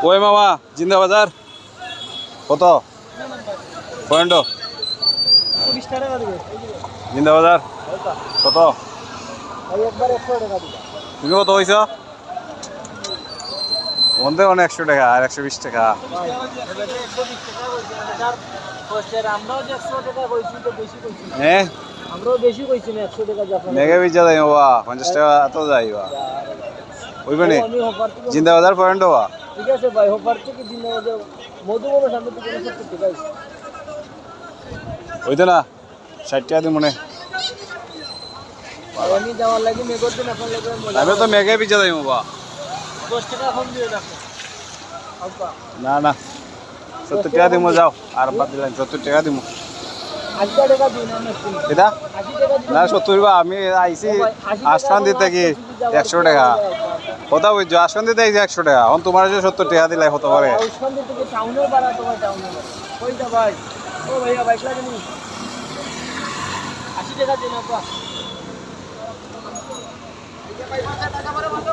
ওই মামা জিন্দা বাজার কত পয়েন্ট জিন্দা বাজার কত তুমি কত হয়েছ মধ্যে মানে 100 টাকা আর 120 টাকা হ্যাঁ মেঘে বিজা যাই বাবা 50 টাকা এত যাই বা ওইবে নি জিন্দা বাজার পয়েন্ট বা ঠিক আছে ভাই হোপার থেকে জিন্দাবাজার মধুবনের সামনে থেকে 70 টাকা ওইতো না 60 টাকা দিই মনে আমি যাওয়ার লাগে মেঘর দিন আপনার লাগে আমি তো মেঘে বিজা যাই বাবা 10 টাকা কম দিয়ে রাখো আব্বা না না 70 টাকা দিমু যাও আর বাদ দিলাম 70 টাকা দিমু 80 টাকা দিন আমি এটা 80 টাকা দিন না 70 বা আমি আইছি আসমান দিতে কি 100 টাকা কথা বুঝছো আসমান দিতে আইছি 100 টাকা এখন তোমার যে 70 টাকা দিলাই হতে পারে আসমান দিতে কি টাউনের ভাড়া তোমার টাউনের কইটা ভাই ও ভাইয়া বাইক লাগে নি 80 টাকা দিন আব্বা টাকা করে বন্ধ